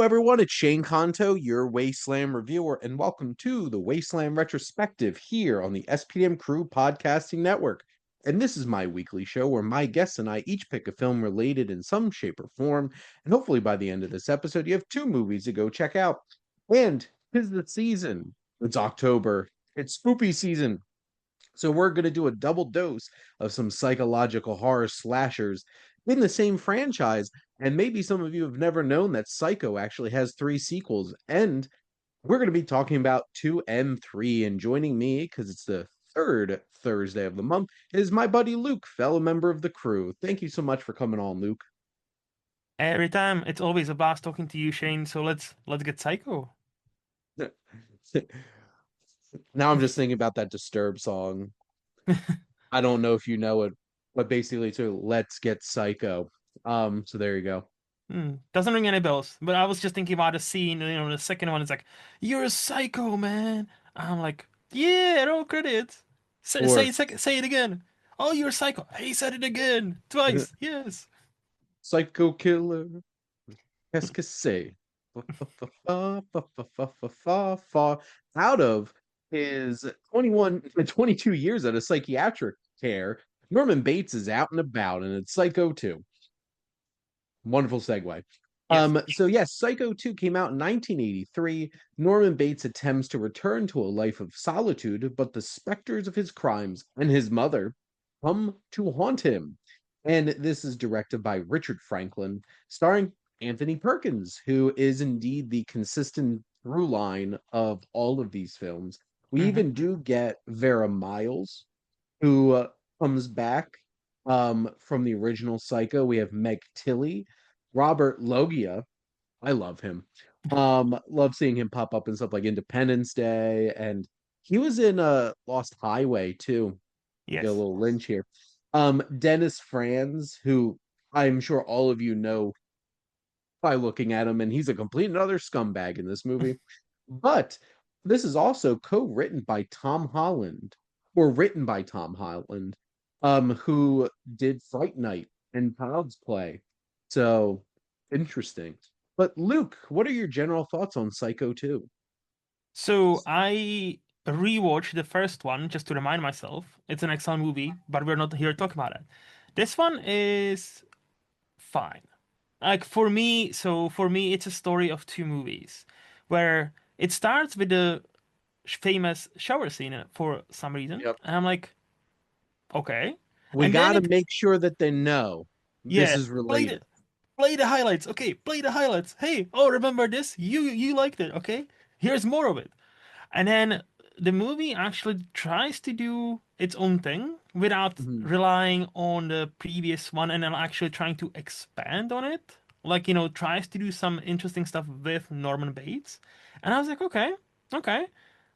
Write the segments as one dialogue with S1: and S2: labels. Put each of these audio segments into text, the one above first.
S1: everyone, it's Shane Kanto, your Wasteland reviewer, and welcome to the Wasteland Retrospective here on the SPM Crew Podcasting Network. And this is my weekly show where my guests and I each pick a film related in some shape or form. And hopefully by the end of this episode, you have two movies to go check out. And 'tis the season. It's October. It's spoopy season. So we're going to do a double dose of some psychological horror slashers in the same franchise. And maybe some of you have never known that Psycho actually has three sequels. And we're going to be talking about 2 and 3. And joining me, because it's the third Thursday of the month, is my buddy Luke, fellow member of the crew. Thank you so much for coming on, Luke.
S2: Every time, it's always a blast talking to you, Shane. So let's get psycho.
S1: Now I'm just thinking about that Disturbed song. I don't know if you know it, but basically to Let's Get Psycho. So there you go.
S2: Doesn't ring any bells. But I was just thinking about a scene. The second one is like, "You're a psycho, man." I'm like, "Yeah, no credits."
S1: Or
S2: Say it again. Oh, you're a psycho. He said it again twice. Yes.
S1: Psycho Killer. Qu'est-ce que c'est? Out of his 22 years at a psychiatric care, Norman Bates is out and about, and it's Psycho 2. Wonderful segue.
S2: Yes.
S1: So yes, Psycho 2 came out in 1983. Norman Bates attempts to return to a life of solitude, but the specters of his crimes and his mother come to haunt him. And this is directed by Richard Franklin, starring Anthony Perkins, who is indeed the consistent through line of all of these films. We
S2: hmm
S1: even do get Vera Miles, who comes back from the original Psycho. We have Meg Tilly, Robert Loggia. I love him. Love seeing him pop up in stuff like Independence Day, and he was in Lost Highway too. Get a
S2: Yes.
S1: little Lynch here. Dennis Franz, who I'm sure all of you know by looking at him, and he's a complete and utter scumbag in this movie. But this is also co-written by Tom Holland, or written by Tom Holland, who did Fright Night and Child's Play. So interesting. But Luke, what are your general thoughts on Psycho 2?
S2: So I rewatched the first one just to remind myself it's an excellent movie, but we're not here to talk about it. This one is fine. Like for me, it's a story of two movies where it starts with the famous shower scene for some reason,
S1: Yep.
S2: and I'm like, okay,
S1: We
S2: and then
S1: got to
S2: it,
S1: make sure that they know this
S2: yeah,
S1: is
S2: play
S1: related.
S2: the play the highlights. Okay, play the highlights. Hey, oh, remember this? You liked it. Okay, here's more of it. And then the movie actually tries to do its own thing without
S1: Mhm.
S2: relying on the previous one and then actually trying to expand on it. Like, tries to do some interesting stuff with Norman Bates. And I was like, okay, okay.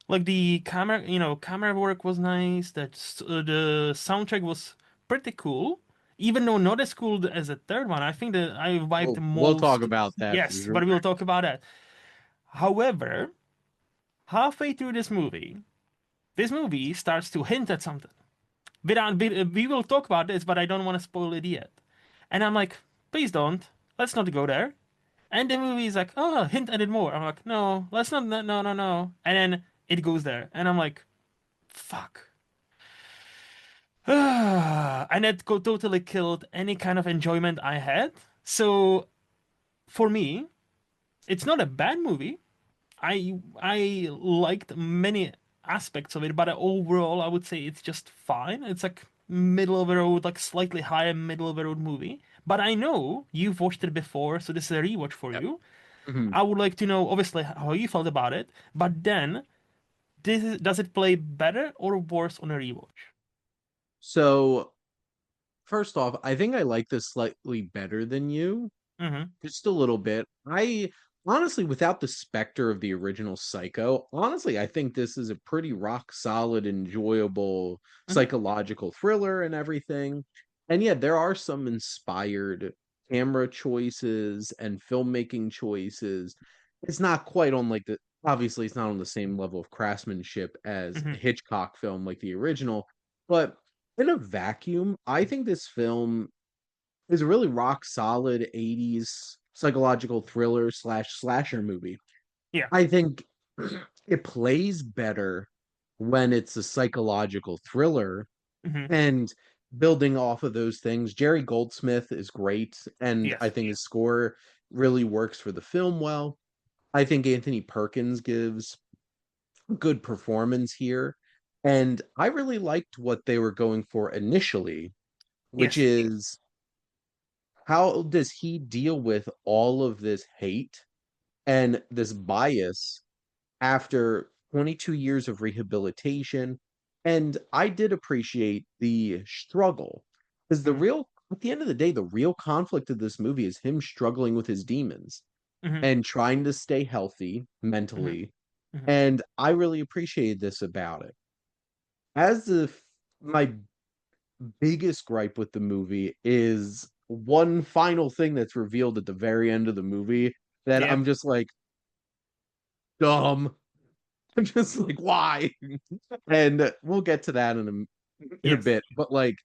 S2: Like the camera work was nice. The soundtrack was pretty cool. Even though not as cool as the third one, I think that I vibed the
S1: We'll talk
S2: most.
S1: about that for
S2: Yes,
S1: sure.
S2: but we'll talk about that. However, halfway through this movie starts to hint at something. We will talk about this, but I don't want to spoil it yet. And I'm like, please don't. Let's not go there. And the movie is like, oh, hint at it more. I'm like, no, let's not, no, no, no, no. And then it goes there. And I'm like, fuck. And it totally killed any kind of enjoyment I had. So for me, it's not a bad movie. I liked many aspects of it, but overall, I would say it's just fine. It's like middle of the road, like slightly higher middle of the road movie. But I know you've watched it before, so this is a rewatch for
S1: Yep.
S2: you.
S1: Mhm.
S2: I would like to know, obviously, how you felt about it. But then, does it play better or worse on a rewatch?
S1: So, first off, I think I like this slightly better than you.
S2: Mm-hmm.
S1: Just a little bit. I honestly, without the specter of the original Psycho, honestly, I think this is a pretty rock solid, enjoyable
S2: Mm-hmm.
S1: psychological thriller and everything. And yeah, there are some inspired camera choices and filmmaking choices. It's not quite on like obviously it's not on the same level of craftsmanship as a
S2: Mm-hmm.
S1: Hitchcock film like the original, but in a vacuum, I think this film is a really rock solid 80s psychological thriller slash slasher movie.
S2: Yeah.
S1: I think it plays better when it's a psychological thriller
S2: Hmm.
S1: and building off of those things. Jerry Goldsmith is great, and I
S2: Yes.
S1: think his score really works for the film well. I think Anthony Perkins gives a good performance here. And I really liked what they were going for initially, which
S2: Yes.
S1: is how does he deal with all of this hate and this bias after 22 years of rehabilitation? And I did appreciate the struggle because
S2: Hmm.
S1: at the end of the day, the real conflict of this movie is him struggling with his demons
S2: Hmm.
S1: and trying to stay healthy
S2: Hmm.
S1: mentally.
S2: Hmm.
S1: And I really appreciated this about it. As the my biggest gripe with the movie is one final thing that's revealed at the very end of the movie that
S2: Yeah.
S1: I'm just like, dumb. I'm just like, why? And we'll get to that in a
S2: Yes.
S1: bit. But like,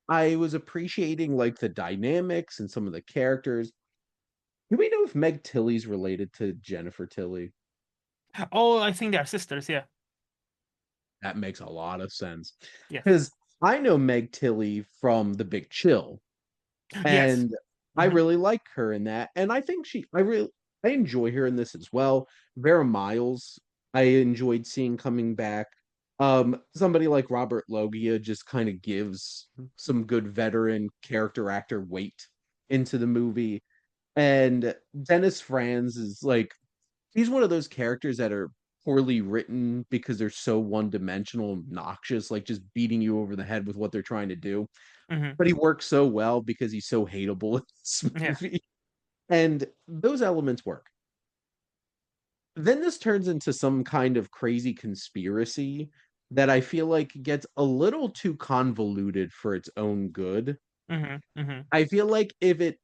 S1: I was appreciating like the dynamics and some of the characters. Do we know if Meg Tilly's related to Jennifer Tilly?
S2: Oh, I think they are sisters. Yeah.
S1: That makes a lot of sense
S2: Yes.
S1: because I know Meg Tilly from The Big Chill,
S2: Yes.
S1: and I
S2: Hmm.
S1: really like her in that. And I think I enjoy her in this as well. Vera Miles, I enjoyed seeing coming back. Somebody like Robert Loggia just kind of gives some good veteran character actor weight into the movie. And Dennis Franz is like he's one of those characters that are poorly written because they're so one-dimensional and obnoxious, like just beating you over the head with what they're trying to do.
S2: Hmm.
S1: But he works so well because he's so hateable in this
S2: Yeah.
S1: movie. And those elements work. Then this turns into some kind of crazy conspiracy that I feel like gets a little too convoluted for its own good.
S2: Hmm. Hmm.
S1: I feel like if it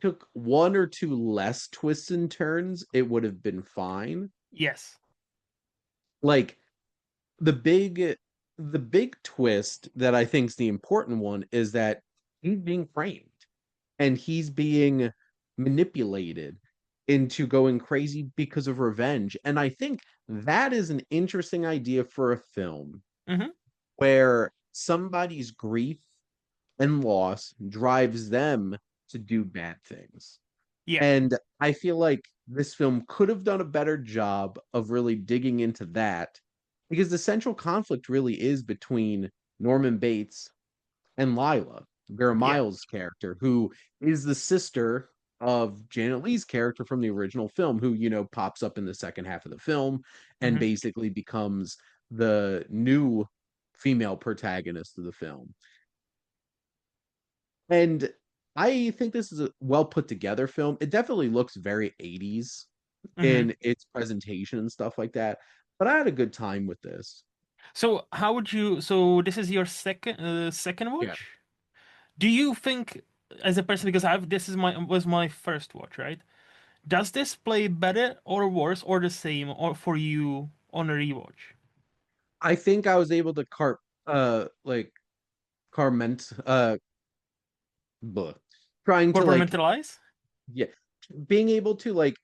S1: took one or two less twists and turns, it would have been fine.
S2: Yes.
S1: Like the big the big twist that I think is the important one is that he's being framed and he's being manipulated into going crazy because of revenge. And I think that is an interesting idea for a film
S2: Hmm.
S1: where somebody's grief and loss drives them to do bad things.
S2: Yeah.
S1: And I feel like this film could have done a better job of really digging into that because the central conflict really is between Norman Bates and Lila, Vera
S2: Yeah.
S1: Miles' character, who is the sister of Janet Leigh's character from the original film, who, pops up in the second half of the film and
S2: Hmm.
S1: basically becomes the new female protagonist of the film. And I think this is a well put together film. It definitely looks very 80s
S2: Hmm.
S1: in its presentation and stuff like that. But I had a good time with this.
S2: So how would you? So this is your second
S1: Yeah.
S2: watch? Do you think, as a person, because I've this is my was my first watch, right? Does this play better or worse or the same or for you on a rewatch?
S1: I think I was able to like carment blah, trying to like
S2: Compartmentalize?
S1: yeah being able to like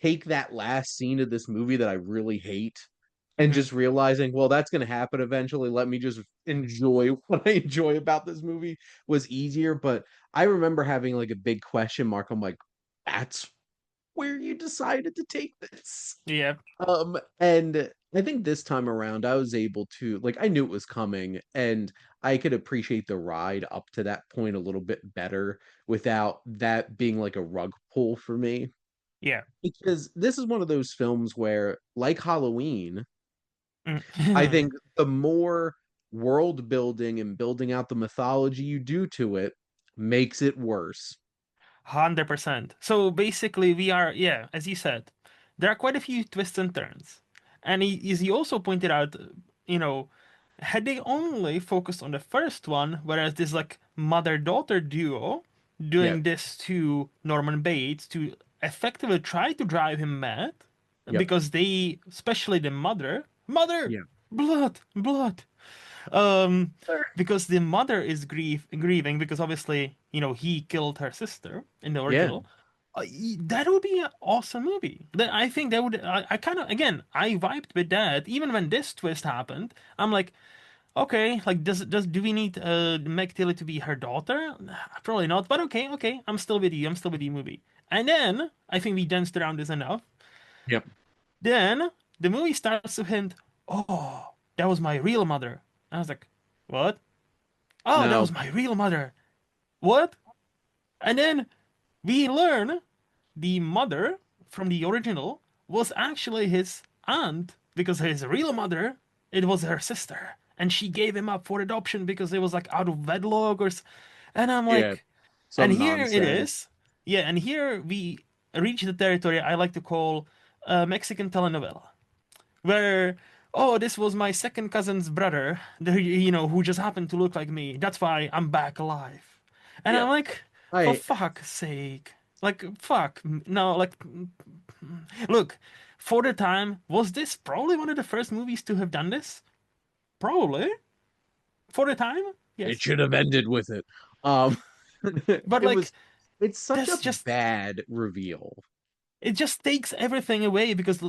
S1: take that last scene of this movie that I really hate and
S2: Hmm.
S1: just realizing, well, that's going to happen eventually. Let me just enjoy what I enjoy about this movie was easier. But I remember having like a big question mark. I'm like, that's where you decided to take this.
S2: Yeah.
S1: And I think this time around, I was able to like I knew it was coming, and I could appreciate the ride up to that point a little bit better without that being like a rug pull for me.
S2: Yeah.
S1: Because this is one of those films where, like Halloween, I
S2: Mm.
S1: think the more world building and building out the mythology you do to it makes it worse.
S2: 100%. So basically, we are, yeah, as you said, there are quite a few twists and turns. And as you also pointed out, you know, had they only focused on the first one, whereas this like mother-daughter duo
S1: Yep,
S2: doing this to Norman Bates to effectively try to drive him mad,
S1: yep,
S2: because they, especially the mother,
S1: yep.
S2: blood, blood. Um,
S1: Sure.
S2: because the mother is grieving because obviously, he killed her sister in the
S1: Yeah.
S2: original. That would be an awesome movie. I think that would. I kind of again. I vibed with that. Even when this twist happened, I'm like, okay, like does do we need Meg Tilly to be her daughter? Probably not. But okay, okay. I'm still with you. I'm still with you, movie. And then I think we danced around this enough.
S1: Yep.
S2: Then the movie starts to hint, oh, that was my real mother. I was like, what? Oh, that
S1: No.
S2: was my real mother. What? And then we learn the mother from the original was actually his aunt because his real mother, it was her sister. And she gave him up for adoption because it was like out of wedlock and I'm
S1: Yeah.
S2: like, and
S1: Some
S2: here it
S1: nonsense.
S2: is. Yeah, and here we reach the territory I like to call a Mexican telenovela where this was my second cousin's brother, who just happened to look like me. That's why I'm back alive. And I'm
S1: Yep.
S2: like, for
S1: I
S2: fuck's sake. Like, fuck. No, like, look, for the time, was this probably one of the first movies to have done this? Probably. For the time?
S1: it
S2: Yes.
S1: should have ended with it. Um
S2: But
S1: it
S2: like,
S1: was it's such a
S2: that's just
S1: bad reveal.
S2: it just takes everything away because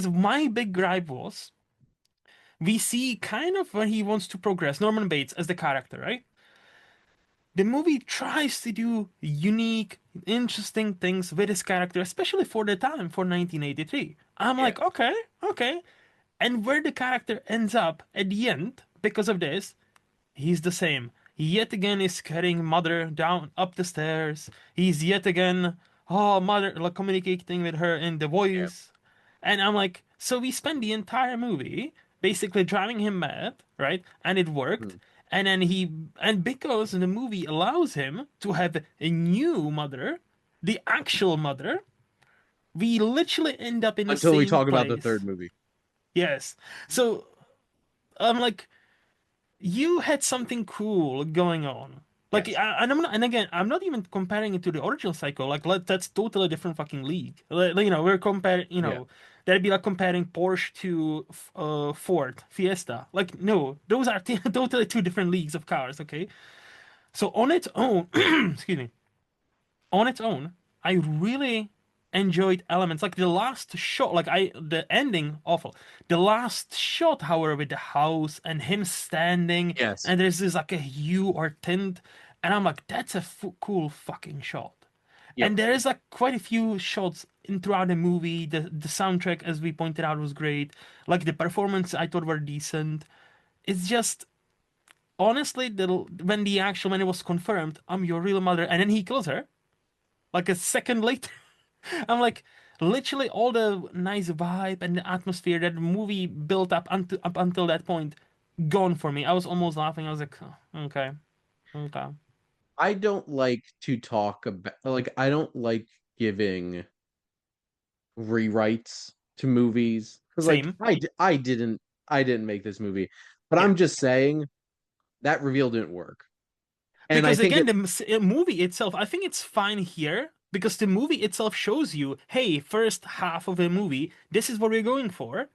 S2: my big gripe was we see kind of when he wants to progress Norman Bates as the character, right? The movie tries to do unique, interesting things with his character, especially for the time, for 1983. I'm
S1: Yeah.
S2: like, okay, okay. And where the character ends up at the end, because of this, he's the same. He yet again is carrying mother down up the stairs. He's yet again, mother, like communicating with her in the
S1: Yeah.
S2: voice. And I'm like, so we spent the entire movie basically driving him mad, right? And it worked.
S1: Hmm.
S2: And then and because the movie allows him to have a new mother, the actual mother, we literally end up in the
S1: Until we
S2: same
S1: talk about the third
S2: place.
S1: movie.
S2: Yes. So I'm like, you had something cool going on. Like,
S1: Yes.
S2: and and again, I'm not even comparing it to the original Psycho. Like, that's totally different fucking league. We're comparing.
S1: Yeah.
S2: That'd be like comparing Porsche to Ford Fiesta. Like, no, those are totally two different leagues of cars. Okay, so on its own, excuse me, on its own, I really enjoyed elements like the last shot, the ending awful. The last shot, however, with the house and him standing,
S1: Yes.
S2: and there's this like a hue or tint, and I'm like, that's a cool fucking shot.
S1: Yep.
S2: And there is like quite a few shots in throughout the movie. The soundtrack, as we pointed out, was great. Like the performance, I thought were decent. It's just honestly, when it was confirmed, I'm your real mother, and then he kills her like a second later. I'm like, literally all the nice vibe and the atmosphere that the movie built up until that point gone for me. I was almost laughing. I was like, oh, okay, okay,
S1: I don't like to talk about I don't like giving rewrites to movies because
S2: same.
S1: I didn't make this movie, but
S2: Yeah,
S1: I'm just saying that reveal didn't work, and I
S2: because
S1: think
S2: again,
S1: it.
S2: the movie itself, I think it's fine here because the movie itself shows you, hey, first half of the movie, this is what we're going for,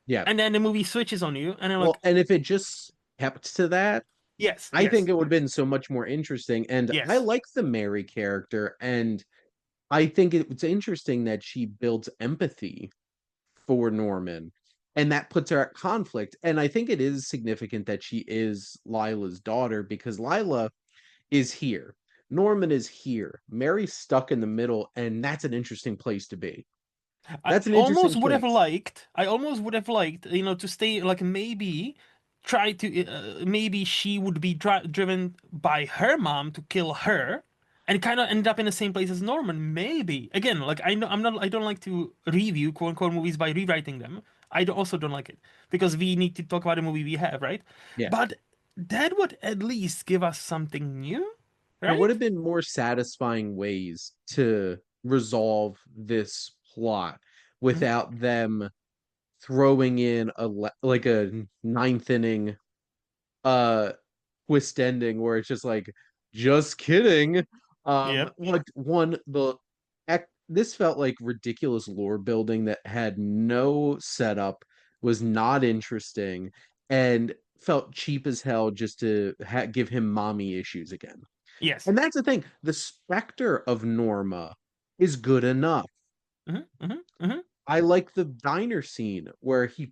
S1: Yeah.
S2: and then the movie switches on you, and I'm
S1: Well,
S2: like,
S1: and if it just kept to that,
S2: yes,
S1: I think
S2: yes,
S1: it would have been so much more interesting. And I
S2: yes.
S1: like the Mary character, and I think it's interesting that she builds empathy for Norman, and that puts her at conflict. And I think it is significant that she is Lila's daughter because Lila is here. Norman is here. Mary's stuck in the middle, and that's an interesting place to be. That's an interesting place.
S2: I almost would have liked, to stay like maybe try to maybe she would be driven by her mom to kill her and kind of end up in the same place as Norman. Maybe. Again, like I don't like to review quote unquote movies by rewriting them. Also don't like it because we need to talk about the movie we have, right?
S1: Yeah.
S2: But that would at least give us something new,
S1: There would have
S2: right?
S1: been more satisfying ways to resolve this plot
S2: Mhm.
S1: without them throwing in like a ninth inning uh twist ending where it's just like just kidding.
S2: Yep.
S1: Like this felt like ridiculous lore building that had no setup, was not interesting, and felt cheap as hell just to give him mommy issues again.
S2: Yes.
S1: And that's the thing. The specter of Norma is good enough.
S2: Hmm.
S1: I like the diner scene where he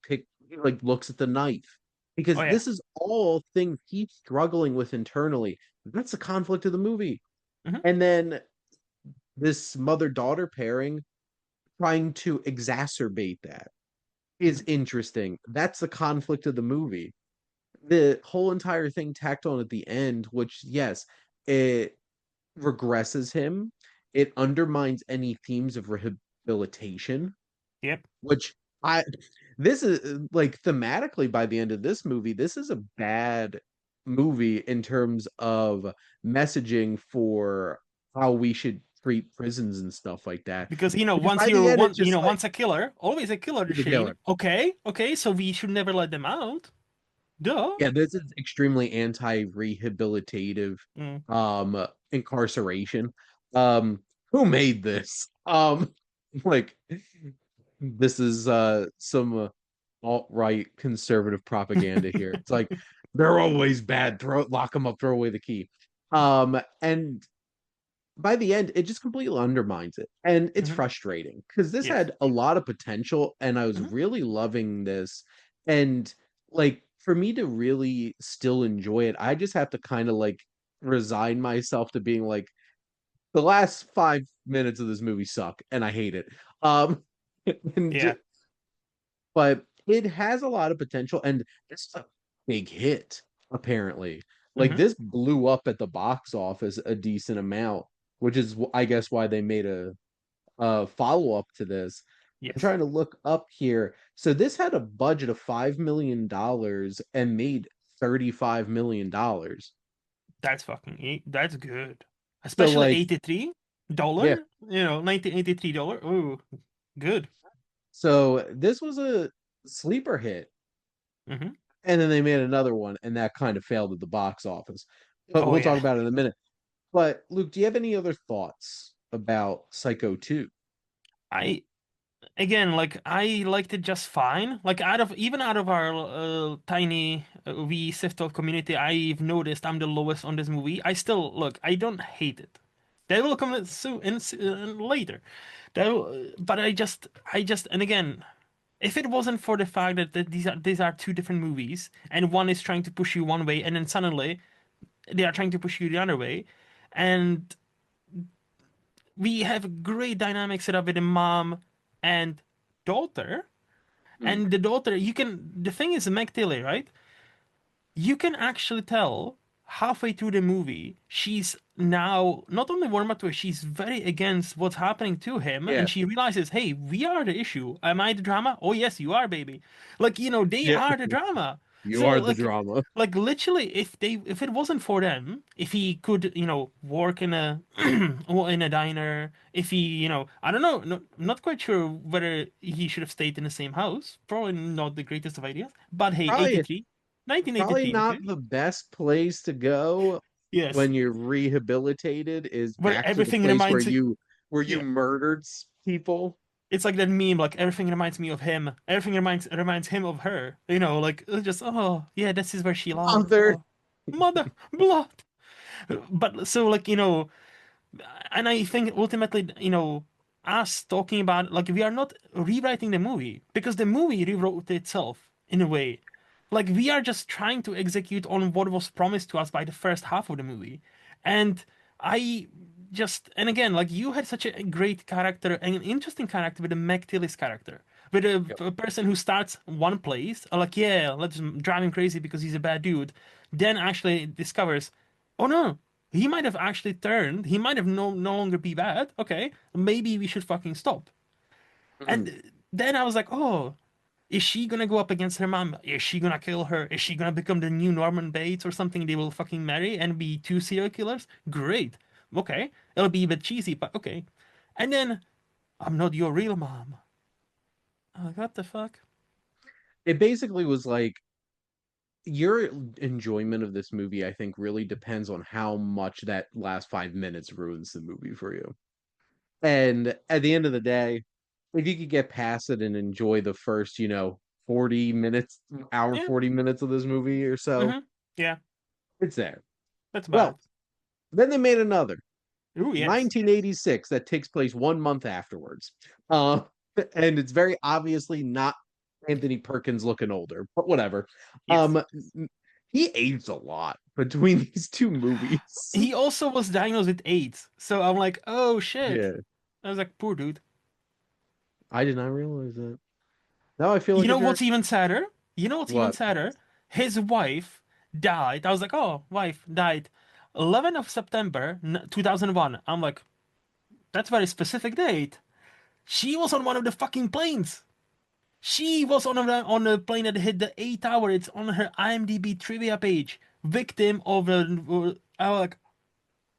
S1: like looks at the knife
S2: Oh
S1: because
S2: yeah.
S1: this is all things he's struggling with internally. That's the conflict of the movie.
S2: Hmm.
S1: And then this mother-daughter pairing trying to exacerbate that is
S2: Hmm.
S1: interesting. That's the conflict of the movie. The whole entire thing tacked on at the end, which yes, it regresses him. It undermines any themes of rehabilitation,
S2: Yep.
S1: which I this is like thematically by the end of this movie, this is a bad movie in terms of messaging for how we should treat prisons and stuff like that.
S2: Because
S1: Because
S2: once
S1: by the
S2: you're
S1: end, it's
S2: one,
S1: just like
S2: once a killer, always a killer,
S1: you're the
S2: Shane.
S1: killer.
S2: Okay, okay, so we should never let them out. Duh.
S1: Yeah, this is extremely anti-rehabilitative
S2: Mm.
S1: incarceration. Who made this? Like this is some alt-right conservative propaganda here. It's like they're always bad. Lock them up, throw away the key. And by the end, it just completely undermines it. And it's
S2: Hmm.
S1: frustrating because this
S2: Yes.
S1: had a lot of potential and I was
S2: Hmm.
S1: really loving this. And like for me to really still enjoy it, I just have to kind of like resign myself to being like the last 5 minutes of this movie suck and I hate it. Um
S2: Yeah.
S1: and but it has a lot of potential and it's a big hit apparently. Like
S2: Hmm.
S1: this blew up at the box office a decent amount, which is I guess why they made a follow up to this. I'm
S2: Yes.
S1: trying to look up here. So this had a budget of $5 million and made $35 million.
S2: That's that's good.
S1: So
S2: Especially
S1: like yeah,
S2: $83, 1983. Ooh, good.
S1: so this was a sleeper hit.
S2: Hmm.
S1: And then they made another one, and that kind of failed at the box office. But
S2: Oh
S1: we'll talk
S2: yeah.
S1: about it in a minute. But Luke, do you have any other thoughts about Psycho 2?
S2: I again, like I liked it just fine. Like out of our tiny wee Siftold community, I've noticed I'm the lowest on this movie. I still look. I don't hate it. That will come soon and later. But and again, if it wasn't for the fact that these are two different movies and one is trying to push you one way and then suddenly they are trying to push you the other way, and we have a great dynamic set up with the mom and daughter.
S1: Hmm.
S2: And the daughter, the thing is, Meg Tilly, right? You can actually tell halfway through the movie, she's now not only warm up to it, she's very against what's happening to him. And
S1: Yeah,
S2: she realizes, hey, we are the issue. Am I the drama? Oh, yes, you are, baby. Like, they
S1: yeah,
S2: are the drama.
S1: you
S2: So,
S1: are the drama.
S2: literally, if it wasn't for them, if he could, work in a in a diner, if he, I don't know, not quite sure whether he should have stayed in the same house. Probably not the greatest of ideas. But hey,
S1: Probably
S2: 83.
S1: probably
S2: 1983,
S1: not
S2: okay?
S1: the best place to go
S2: Yes.
S1: when you're rehabilitated is
S2: Where
S1: back to the
S2: everything
S1: place
S2: reminds it.
S1: where you
S2: Yeah.
S1: murdered people.
S2: It's like that meme, like everything reminds me of him. Everything reminds him of her. Like it's just oh yeah, this is where she lied.
S1: Mother.
S2: Oh, mother blood. But so like, and I think ultimately, us talking about like we are not rewriting the movie because the movie rewrote itself in a way. Like we are just trying to execute on what was promised to us by the first half of the movie. And I and again, like you had such a great character and an interesting character with the Meg Tillis character. With
S1: Yep.
S2: a person who starts one place, like, yeah, let's drive him crazy because he's a bad dude. Then actually discovers, oh no, he might have actually turned. He might have no longer be bad. Okay, maybe we should fucking stop.
S1: Mhm.
S2: And then I was like, oh, is she gonna go up against her mom? Is she gonna kill her? Is she gonna become the new Norman Bates or something? They will fucking marry and be two serial killers? Great. Okay, it'll be a bit cheesy, but okay. And then I'm not your real mom. I'm like, what the fuck?
S1: It basically was like your enjoyment of this movie, I think, really depends on how much that last 5 minutes ruins the movie for you. And at the end of the day, if you could get past it and enjoy the first, 40 minutes, hour
S2: Yeah.
S1: 40 minutes of this movie or so.
S2: Yeah.
S1: It's there.
S2: That's about
S1: Well,
S2: it.
S1: then they made another
S2: Ooh, yes.
S1: 1986 that takes place 1 month afterwards. Uh, and it's very obviously not Anthony Perkins looking older, but whatever.
S2: Yes.
S1: He aged a lot between these two movies.
S2: He also was diagnosed with AIDS. So I'm like, oh shit.
S1: Yeah,
S2: I was like, poor dude.
S1: I did not realize that. Now I feel
S2: You
S1: like a
S2: know
S1: jerk.
S2: what's even sadder? You know what's even
S1: What?
S2: sadder? His wife died. I was like, oh, wife died 11th of September 2001. I'm like, that's a very specific date. She was on one of the fucking planes. She was on a plane that hit the 8 hour. It's on her IMDb trivia page. Victim of a. I was like,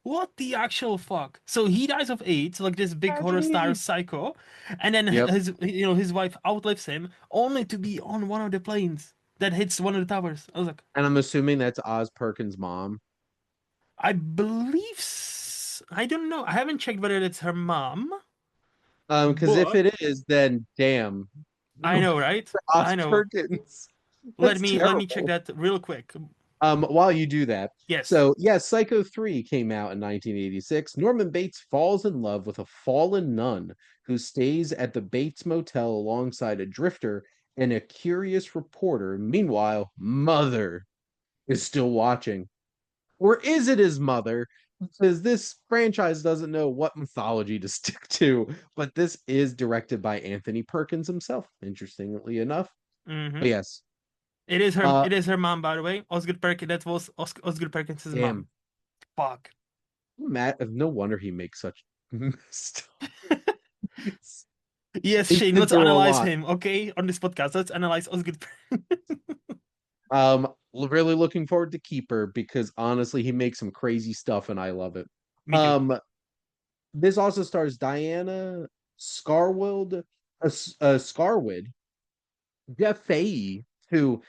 S2: what the actual fuck? So he dies of AIDS, like this big horror star
S1: Tragedy.
S2: psycho, and then
S1: Yep.
S2: his wife outlives him, only to be on one of the planes that hits one of the towers. I was like,
S1: And I'm assuming that's Oz Perkins' mom.
S2: I believe. I don't know. I haven't checked whether it's her mom,
S1: Because if
S2: but
S1: it is, then damn.
S2: I know, right?
S1: Oz
S2: I know.
S1: Perkins.
S2: Let
S1: That's
S2: me check
S1: terrible.
S2: that real quick.
S1: While you do that,
S2: Yes.
S1: so yeah, Psycho 3 came out in 1986. Norman Bates falls in love with a fallen nun who stays at the Bates Motel alongside a drifter and a curious reporter. Meanwhile, Mother is still watching. Or is it his mother? Because this franchise doesn't know what mythology to stick to, but this is directed by Anthony Perkins himself, interestingly enough.
S2: Mm-hmm.
S1: But yes,
S2: It is her.
S1: uh,
S2: It is her mom, by the way. Osgood Perkins. That was Osgood Perkins' mom.
S1: damn,
S2: Fuck.
S1: Matt, no wonder he makes such stuff.
S2: Yes,
S1: He's
S2: Shane.
S1: been
S2: Let's
S1: through a
S2: analyze
S1: lot.
S2: him. Okay, on this podcast, let's analyze Osgood.
S1: Really looking forward to Keeper because honestly, he makes some crazy stuff and I love it.
S2: Me too.
S1: Um, this also stars Diana Scarwild, Scarwood, Jeff Fahey, who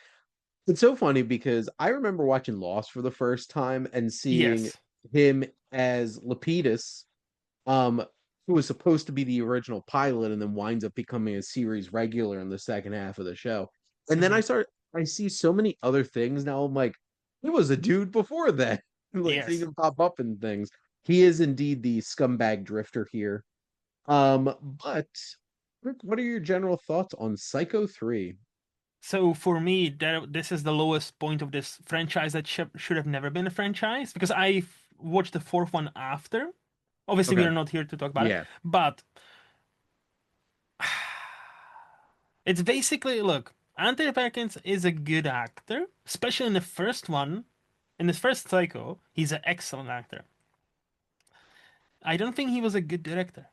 S1: it's so funny because I remember watching Lost for the first time and seeing
S2: Yes.
S1: him as Lapidus, um, who was supposed to be the original pilot and then winds up becoming a series regular in the second half of the show. And then
S2: Hmm.
S1: I see so many other things now. I'm like, he was a dude before that. Like seeing
S2: Yes.
S1: him pop up in things. He is indeed the scumbag drifter here. But Rick, what are your general thoughts on Psycho 3?
S2: So for me, this is the lowest point of this franchise that should have never been a franchise because I watched the fourth one after. Obviously, we
S1: Okay.
S2: are not here to talk about it,
S1: Yeah.
S2: but it's basically look. Anthony Perkins is a good actor, especially in the first one. In the first Psycho, he's an excellent actor. I don't think he was a good director.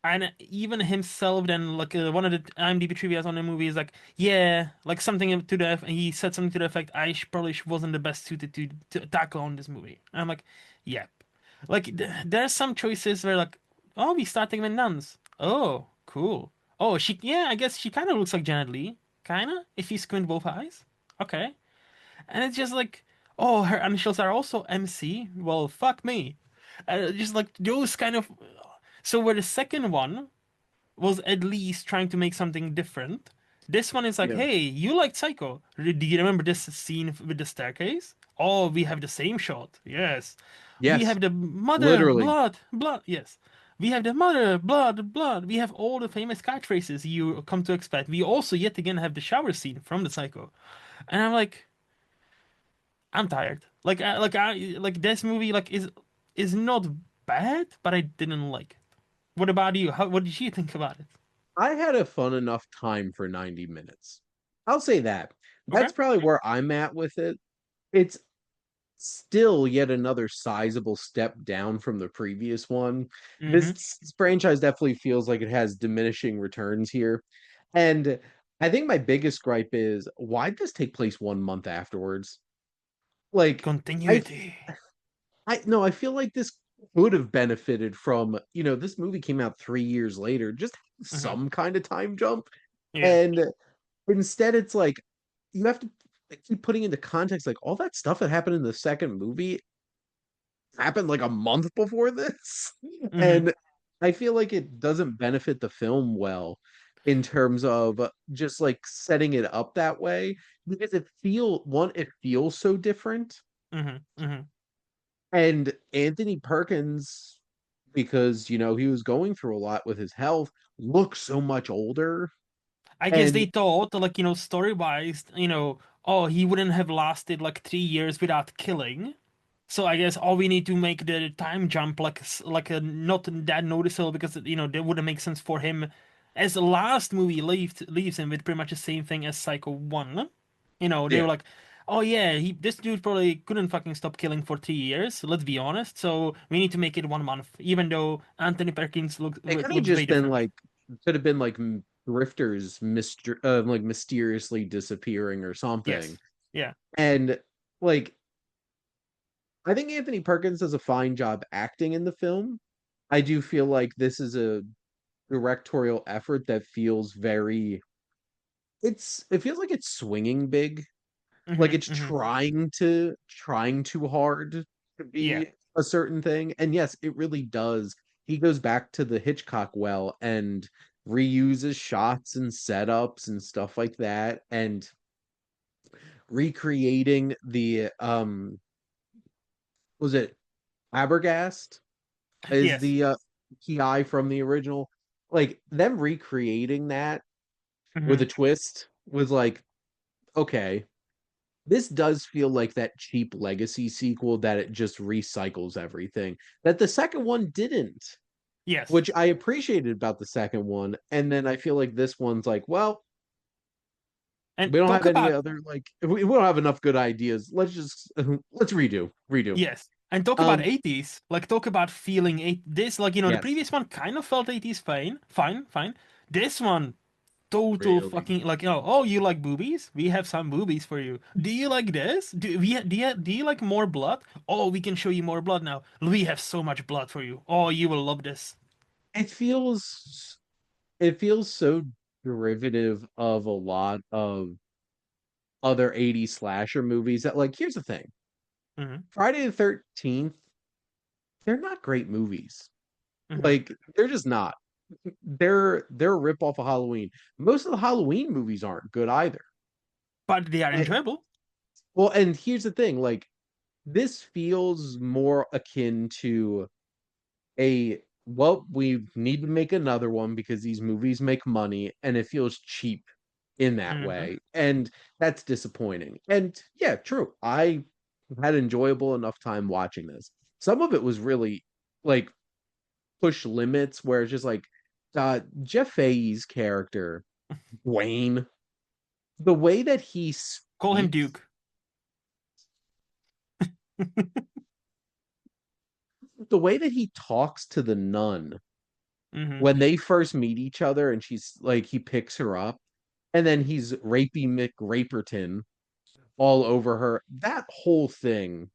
S2: And even himself, then like one of the IMDb trivia's on the movie is like, yeah, like something to the he said something to the effect, probably wasn't the best suited to tackle on this movie. And I'm like, yep. Like there are some choices where like, oh, we starting with nuns. Oh, cool. Oh, yeah, I guess she kind of looks like Janet Leigh, kind of, if you squint both eyes. Okay. And it's just like, oh, her initials are also MC. Well, fuck me. Just like those kind of. So where the second one was at least trying to make something different, this one is like,
S1: Yeah.
S2: hey, you liked Psycho. Do you remember this scene with the staircase? Oh, we have the same shot. Yes. We
S1: Yes.
S2: have the mother,
S1: Literally.
S2: blood, blood. Yes. We have the mother, blood, blood. We have all the famous catchphrases you come to expect. We also yet again have the shower scene from the Psycho. And I'm like, I'm tired. Like this movie is not bad, but I didn't like it. What about you? What did you think about it?
S1: I had a fun enough time for 90 minutes. I'll say that.
S2: Okay.
S1: That's probably where I'm at with it. It's still yet another sizable step down from the previous one.
S2: Mm-hmm.
S1: This franchise definitely feels like it has diminishing returns here. And I think my biggest gripe is why'd this take place 1 month afterwards? Like, I
S2: Continuity.
S1: I no, I feel like this would have benefited from, this movie came out 3 years later, just
S2: Mm-hmm.
S1: some kind of time jump.
S2: Yeah.
S1: And instead, it's like you have to keep putting into context, like all that stuff that happened in the second movie happened like a month before this.
S2: Mm-hmm.
S1: And I feel like it doesn't benefit the film well. in terms of just like setting it up that way because it feels so different.
S2: Hmm.
S1: And Anthony Perkins, because he was going through a lot with his health, looks so much older.
S2: I guess
S1: And
S2: they thought, like, story-wise, oh, he wouldn't have lasted like 3 years without killing. So I guess all we need to make the time jump like a not that noticeable because that wouldn't make sense for him as the last movie leaves him with pretty much the same thing as Psycho 1. They were
S1: yeah,
S2: like, oh yeah, this dude probably couldn't fucking stop killing for 3 years, let's be honest. So we need to make it 1 month, even though Anthony Perkins
S1: it could have
S2: looks way
S1: just been
S2: different.
S1: like could have been like drifters like mysteriously disappearing or something.
S2: Yes. Yeah.
S1: And like I think Anthony Perkins does a fine job acting in the film. I do feel like this is a directorial effort that feels very it feels like it's swinging big, like
S2: Hmm.
S1: it's
S2: Hmm.
S1: trying too hard to
S2: Yeah.
S1: be a certain thing. And yes, it really does. He goes back to the Hitchcock well and reuses shots and setups and stuff like that and recreating the was it Abergast is
S2: Yes.
S1: the PI from the original. Like them recreating that with a
S2: Hmm.
S1: twist was like, okay, this does feel like that cheap legacy sequel that it just recycles everything that the second one didn't,
S2: Yes.
S1: which I appreciated about the second one. And then I feel like this one's like, well,
S2: And
S1: we don't
S2: talk
S1: have any
S2: about
S1: other like we don't have enough good ideas. Let's just let's redo.
S2: Yes. And talk about
S1: Um,
S2: 80s. Like talk about feeling this like the
S1: yes,
S2: previous one kind of felt 80s fine. Fine, fine. This one total
S1: really.
S2: fucking like oh, you like boobies? We have some boobies for you. Do you like this? Do you like more blood? Oh, we can show you more blood now. We have so much blood for you. Oh, you will love this.
S1: It feels so derivative of a lot of other 80s slasher movies that like here's the thing.
S2: Hmm.
S1: Friday the 13th, they're not great movies.
S2: Hmm.
S1: Like they're just not. They're a rip off of Halloween. Most of the Halloween movies aren't good either.
S2: But they are
S1: Eh,
S2: enjoyable.
S1: well, and here's the thing, like this feels more akin to a well, we need to make another one because these movies make money and it feels cheap in that
S2: Hmm.
S1: way. And that's disappointing. And yeah, true. I had enjoyable enough time watching this. Some of it was really like push limits where it's just like Jeff Fahey's character, Wayne, the way that he
S2: Call him
S1: speaks,
S2: Duke.
S1: the way that he talks to the nun
S2: Hmm.
S1: when they first meet each other and she's like he picks her up and then he's rapey McRaperton all over her. That whole thing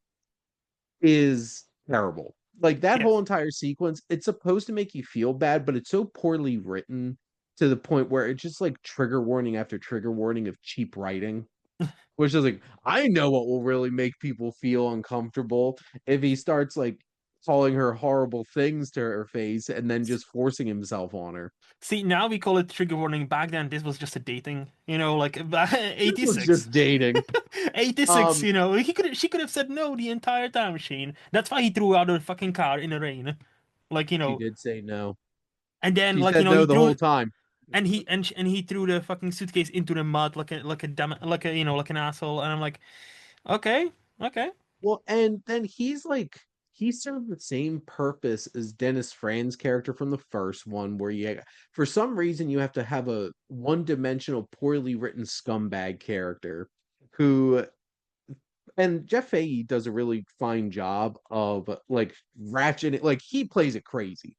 S1: is terrible. Like that whole
S2: Yes.
S1: entire sequence, it's supposed to make you feel bad, but it's so poorly written to the point where it's just like trigger warning after trigger warning of cheap writing. Which is like, I know what will really make people feel uncomfortable if he starts like calling her horrible things to her face and then just forcing himself on her.
S2: See, now we call it trigger warning. Back then, this was just a dating, like
S1: This was
S2: 86.
S1: just dating.
S2: 86,
S1: Um,
S2: she could have said no the entire time, Shane. That's why he threw out the fucking car in the rain. Like,
S1: she did say no.
S2: and then
S1: She
S2: like,
S1: said
S2: he
S1: no the
S2: threw
S1: whole time.
S2: and he threw the fucking suitcase into the mud like a dumb like a like an asshole. And I'm like, okay, okay.
S1: Well, and then he's like he served the same purpose as Dennis Fran's character from the first one, where you for some reason you have to have a one-dimensional, poorly written scumbag character who and Jeff Fahey does a really fine job of like ratcheting like he plays it crazy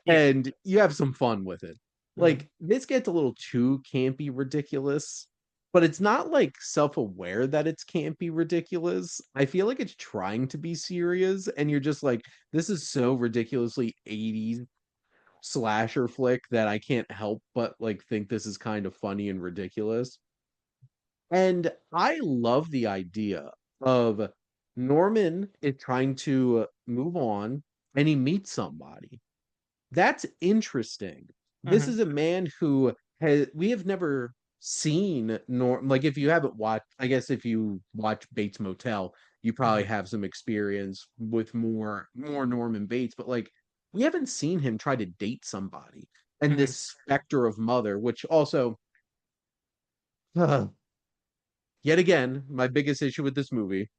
S2: Yeah.
S1: and you have some fun with it.
S2: Hmm.
S1: Like this gets a little too campy ridiculous, but it's not like self-aware that it's campy ridiculous. I feel like it's trying to be serious and you're just like this is so ridiculously 80s slasher flick that I can't help but like think this is kind of funny and ridiculous. And I love the idea of Norman is trying to move on and he meets somebody. That's interesting. This
S2: Hmm.
S1: is a man who we have never seen Norm. Like, if you haven't watched, I guess if you watch Bates Motel, you probably
S2: Mhm,
S1: have some experience with more Norman Bates, but like we haven't seen him try to date somebody. And
S2: mhm,
S1: this specter of mother, which also yet again, my biggest issue with this movie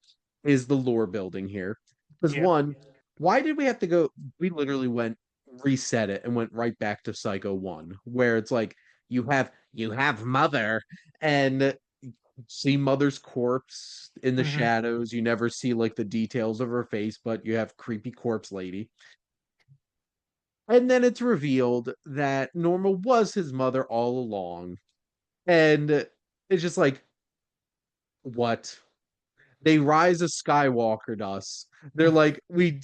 S1: is the lore building here. Because
S2: yep.
S1: one, why did we have to go? We literally went reset it and went right back to Psycho 1, where it's like you have Mother and see Mother's corpse in the
S2: Mhm.
S1: shadows. You never see like the details of her face, but you have creepy corpse lady. And then it's revealed that Norma was his mother all along. And it's just like, what? They rise a Skywalkered us. They're like, we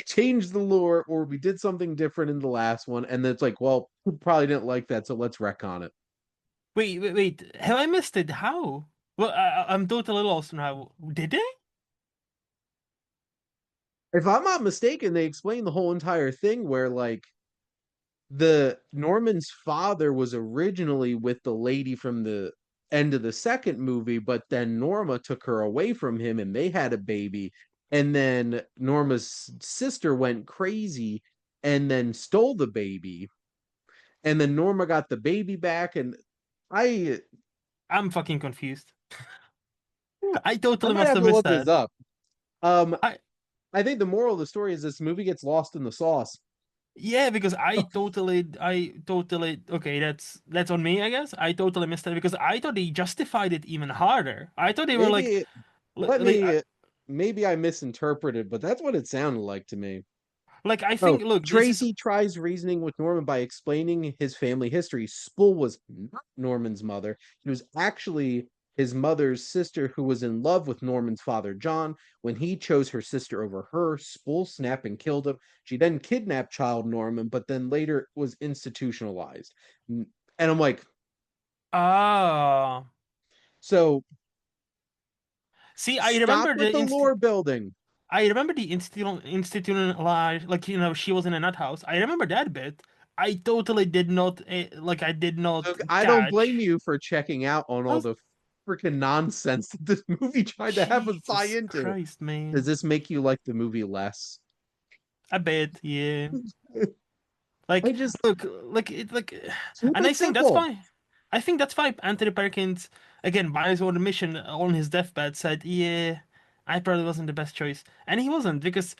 S1: changed the lore or we did something different in the last one, and it's like, well, we probably didn't like that, so let's retcon it.
S2: Wait. Have I missed it? How? Well, I'm totally lost now. Did they?
S1: If I'm not mistaken, they explain the whole entire thing where like the Norman's father was originally with the lady from the end of the second movie, but then Norma took her away from him and they had a baby. And then Norma's sister went crazy and then stole the baby. And then Norma got the baby back. And I
S2: I'm fucking confused. I
S1: I
S2: totally
S1: might
S2: must
S1: have
S2: have
S1: to
S2: missed
S1: look this
S2: that.
S1: up. Um,
S2: I
S1: I think the moral of the story is this movie gets lost in the sauce.
S2: Yeah, because I totally okay, that's on me, I guess. I totally missed that because I thought they justified it even harder. I thought they were like,
S1: Maybe let
S2: like,
S1: me maybe I misinterpreted, but that's what it sounded like to me.
S2: I
S1: Oh,
S2: think, look, this is
S1: Tracy tries reasoning with Norman by explaining his family history. Spool was not Norman's mother. She was actually his mother's sister who was in love with Norman's father, John. When he chose her sister over her, Spool snapped and killed him. She then kidnapped child Norman, but then later was institutionalized. And I'm like,
S2: ah.
S1: so
S2: See,
S1: stop with the lore building.
S2: I remember the institutionalized, like, she was in a nut house. I remember that bit. I totally did not I did not
S1: Look, I don't blame
S2: catch.
S1: you for checking out on
S2: I
S1: all
S2: was,
S1: the freaking nonsense that this movie tried to have us buy
S2: Jesus
S1: into.
S2: Christ,
S1: Does
S2: man.
S1: this make you like the movie less?
S2: I bet, yeah.
S1: I
S2: Like,
S1: just
S2: look,
S1: keep
S2: and
S1: it
S2: I think that's
S1: simple.
S2: fine. I think that's fine. Anthony Perkins, again, by his own admission on his deathbed, said, "Yeah, I probably wasn't the best choice," and he wasn't because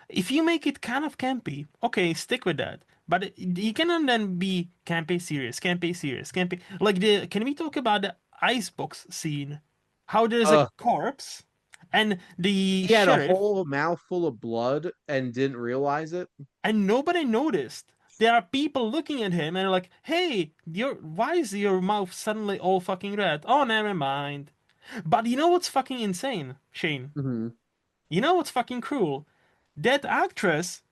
S2: if you make it kind of campy, okay, stick with that. But you cannot then be campy serious, campy serious, campy. Like the can we talk about the icebox scene? How there's a
S1: Uh,
S2: corpse and the
S1: he had a
S2: sheriff
S1: whole mouthful of blood and didn't realize it.
S2: and nobody noticed. There are people looking at him and are like, "Hey, why is your mouth suddenly all fucking red?" Oh, never mind. But you know what's fucking insane, Shane?
S1: Mhm.
S2: You know what's fucking cruel? That actress,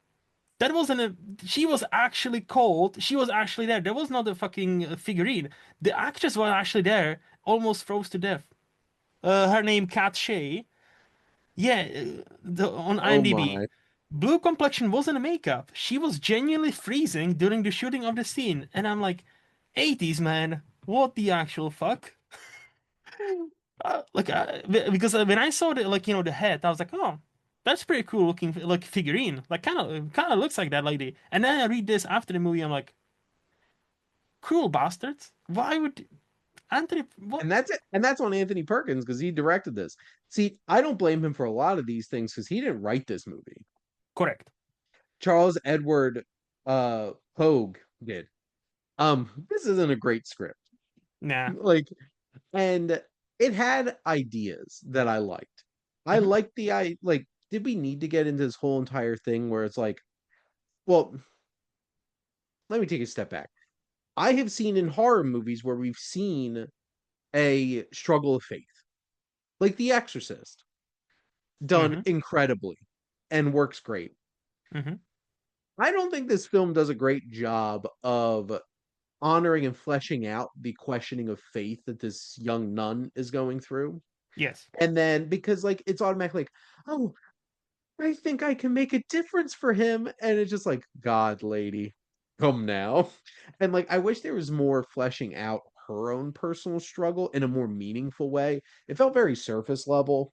S2: that wasn't a. She was actually called. She was actually there. There was not a fucking figurine. The actress was actually there, almost froze to death. Her name Kat Shea. Yeah, on
S1: Oh
S2: IMDb.
S1: my.
S2: Blue complexion wasn't a makeup. She was genuinely freezing during the shooting of the scene. And I'm like, 80s, man. What the actual fuck? Because when I saw the, the head, I was like, oh, that's pretty cool looking, like, figurine. Like, kind of looks like that lady. And then I read this after the movie, I'm like, cruel bastards. Why would Anthony, what?
S1: And that's it. And that's on Anthony Perkins because he directed this. See, I don't blame him for a lot of these things because he didn't write this movie.
S2: Correct.
S1: Charles Edward Hogue did. This isn't a great script.
S2: Nah.
S1: Like, and it had ideas that I liked. I
S2: Hmm.
S1: liked I like, did we need to get into this whole entire thing where it's like, well, let me take a step back. I have seen in horror movies where we've seen a struggle of faith, like The Exorcist, done
S2: Hmm.
S1: incredibly and works great.
S2: Hmm.
S1: I don't think this film does a great job of honoring and fleshing out the questioning of faith that this young nun is going through.
S2: Yes.
S1: And then because like it's automatically like, oh, I think I can make a difference for him. And it's just like, God, lady. come now. And like I wish there was more fleshing out her own personal struggle in a more meaningful way. It felt very surface level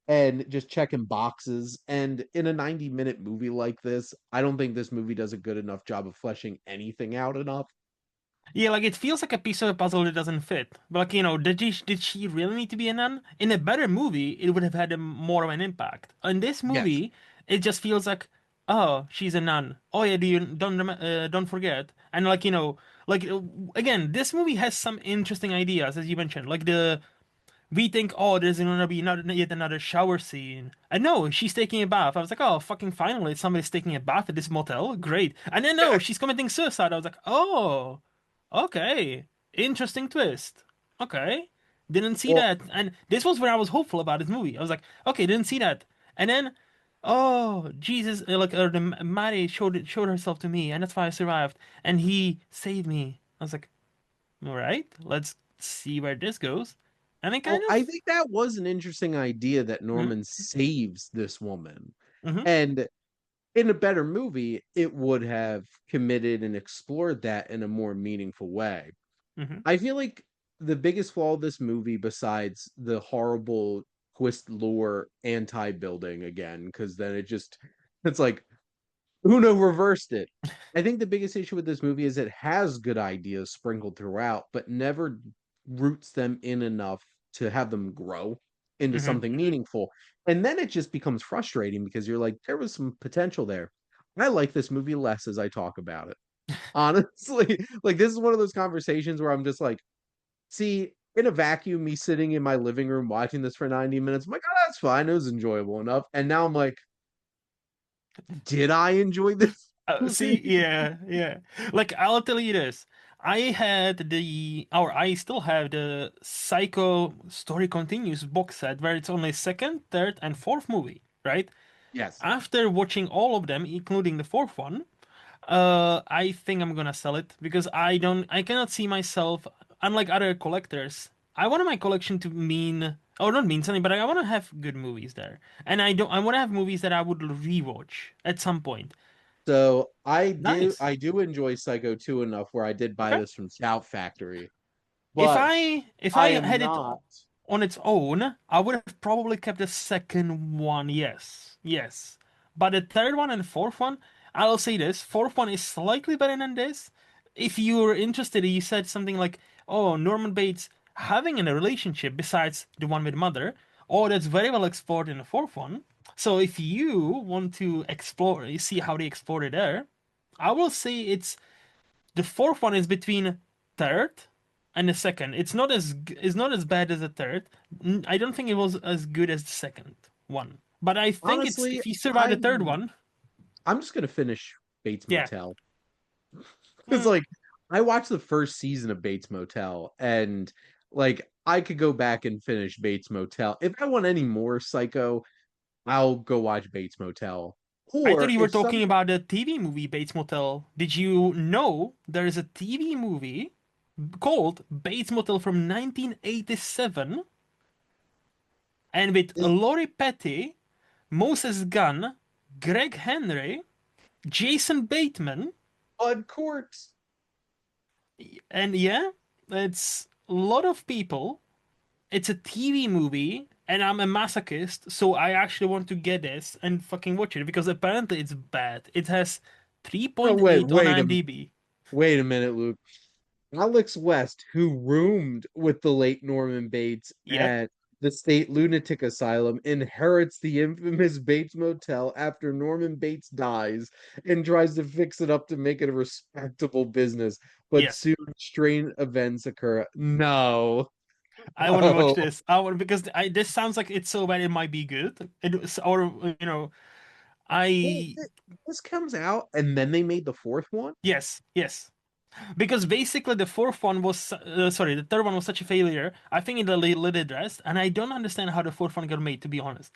S1: and just checking boxes. And in a 90-minute movie like this, I don't think this movie does a good enough job of fleshing anything out enough.
S2: Yeah, like it feels like a piece of a puzzle that doesn't fit. But like, did she really need to be a nun? In a better movie, it would have had more of an impact. In this
S1: Yes.
S2: movie, it just feels like, oh, she's a nun. Oh yeah, do you don't forget. And like, again, this movie has some interesting ideas, as you mentioned. Like we think, oh, there's gonna be yet another shower scene. And no, she's taking a bath. I was like, oh, fucking finally, somebody's taking a bath at this motel. Great. And then no, she's committing suicide. I was like, oh, okay, interesting twist. Okay, didn't see
S1: Well,
S2: that. And this was where I was hopeful about this movie. I was like, okay, didn't see that. And then, oh, Jesus, Mary showed herself to me, and that's why I survived. And he saved me. I was like, all right, let's see where this goes. And it kind
S1: well, I
S2: of.
S1: think that was an interesting idea that
S2: Mm-hmm.
S1: Norman saves this woman.
S2: Mm-hmm.
S1: And in a better movie, it would have committed and explored that in a more meaningful way.
S2: Mm-hmm.
S1: I feel like the biggest flaw of this movie, besides the horrible twist lore anti building again, because then it's like Uno reversed it. I think the biggest issue with this movie is it has good ideas sprinkled throughout, but never roots them in enough to have them grow into
S2: Mm-hmm.
S1: something meaningful. And then it just becomes frustrating because you're like, there was some potential there. I like this movie less as I talk about it. Honestly, like this is one of those conversations where I'm just like, see, in a vacuum, me sitting in my living room watching this for 90 minutes, I'm like, oh, that's fine. It was enjoyable enough. And now I'm like, did I enjoy this
S2: See,
S1: movie?
S2: yeah, yeah. Like I'll tell you this. I still have the Psycho Story Continues box set where it's only second, third, and fourth movie, right?
S1: Yes.
S2: After watching all of them, including the fourth one, I think I'm gonna sell it because I cannot see myself, unlike other collectors. I want my collection to mean, or not mean something, but I want to have good movies there, and I want to have movies that I would rewatch at some point.
S1: So I do
S2: Nice.
S1: I do enjoy Psycho 2 enough where I did buy
S2: Okay.
S1: this from Shout Factory,
S2: If
S1: but
S2: I
S1: I am
S2: had it
S1: not.
S2: on its own, I would have probably kept the second one. Yes, yes. But the third one and the fourth one, I'll say this: fourth one is slightly better than this. If you're interested, you said something like, "Oh, Norman Bates having a relationship besides the one with mother." Oh, that's very well explored in the fourth one. So if you want to explore, you see how they explored it there. I will say the fourth one is between third and the second. It's not as bad as the third. I don't think it was as good as the second one. But I think it's
S1: Honestly,
S2: if you survive the third
S1: I'm
S2: one,
S1: I'm just gonna finish Bates
S2: yeah.
S1: Motel. It's
S2: Mm,
S1: like I watched the first season of Bates Motel and like I could go back and finish Bates Motel. If I want any more Psycho, I'll go watch Bates Motel.
S2: I thought
S1: Or
S2: you were
S1: if
S2: talking
S1: something
S2: about the TV movie Bates Motel. Did you know there is a TV movie called Bates Motel from 1987 and with
S1: is
S2: Laurie Petty, Moses Gunn, Greg Henry, Jason Bateman,
S1: Bud Court.
S2: and yeah, it's a lot of people. It's a TV movie, and I'm a masochist, so I actually want to get this and fucking watch it because apparently it's bad. It has
S1: Oh
S2: 3.8 on IMDb.
S1: wait a minute, Luke. Alex West, who roomed with the late Norman Bates
S2: Yep.
S1: at the state lunatic asylum, inherits the infamous Bates Motel after Norman Bates dies and tries to fix it up to make it a respectable business. But
S2: Yes.
S1: soon strange events occur. No.
S2: I want to watch
S1: Oh.
S2: this. I want because this sounds like it's so bad it might be good. Or
S1: Wait,
S2: I
S1: this comes out and then they made the fourth one?
S2: yes, yes. Because basically the fourth one was sorry, the third one was such a failure. I think it lit it rest, and I don't understand how the fourth one got made. To be honest,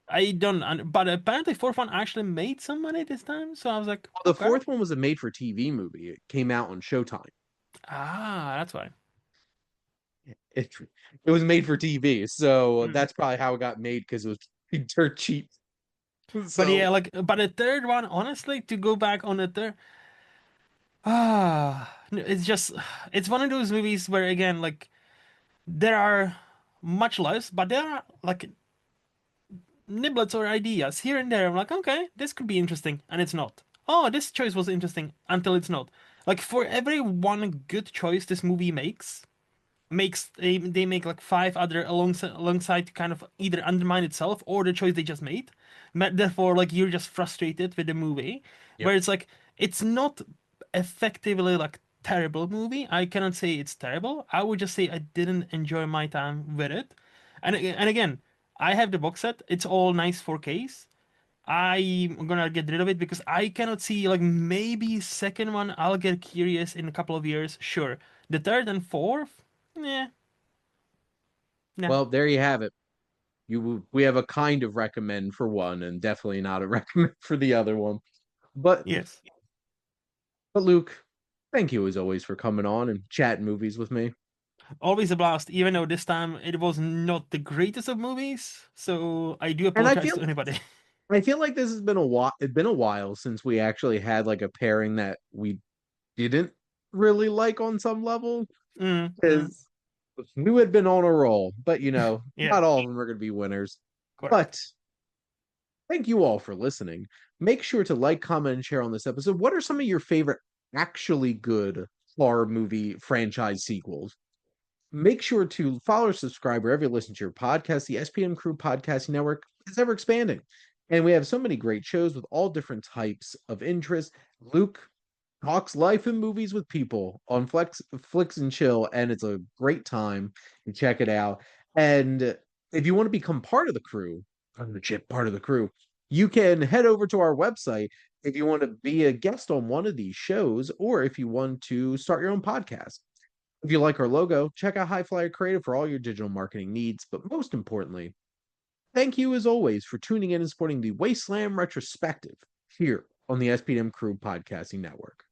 S2: I don't. But apparently, fourth one actually made some money this time. So I was like,
S1: Well, the
S2: okay,
S1: fourth one was a made for TV movie. It came out on Showtime.
S2: that's why.
S1: It it was made for TV, so
S2: Mm.
S1: that's probably how it got made because it was dirt cheap.
S2: But yeah,
S1: So
S2: like, but the third one, honestly, to go back on the third. It's just it's one of those movies where again like there are much less, but there are like niblets or ideas here and there. I'm like, okay, this could be interesting, and it's not. Oh, this choice was interesting until it's not. Like for every one good choice this movie makes they make like five other alongside to kind of either undermine itself or the choice they just made. Therefore, like you're just frustrated with the movie,
S1: Yep.
S2: where it's like it's not effectively like terrible movie. I cannot say it's terrible. I would just say I didn't enjoy my time with it. And again, I have the box set. It's all nice 4Ks. I'm gonna get rid of it because I cannot see like maybe second one I'll get curious in a couple of years. Sure. The third and fourth, yeah, nah.
S1: Well, there you have it. We have a kind of recommend for one and definitely not a recommend for the other one. But
S2: Yes.
S1: but Luke, thank you as always for coming on and chatting movies with me.
S2: Always a blast, even though this time it was not the greatest of movies. So I do
S1: And
S2: apologize to anybody.
S1: I feel like this has been a while. It's been a while since we actually had like a pairing that we didn't really like on some level
S2: Mm.
S1: because we would have been on a roll. But
S2: Yeah,
S1: not all of them are going to be winners.
S2: correct.
S1: But thank you all for listening. Make sure to like, comment, and share on this episode. What are some of your favorite actually good horror movie franchise sequels? Make sure to follow or subscribe wherever you listen to your podcast. The SPM Crew Podcasting Network is ever expanding. And we have so many great shows with all different types of interest. Luke talks life and movies with people on Flicks and Chill, and it's a great time. You check it out. And if you want to become part of the crew, legit part of the crew, you can head over to our website if you want to be a guest on one of these shows, or if you want to start your own podcast. If you like our logo, check out High Flyer Creative for all your digital marketing needs. But most importantly, thank you as always for tuning in and supporting the Wasteland Retrospective here on the SPM Crew Podcasting Network.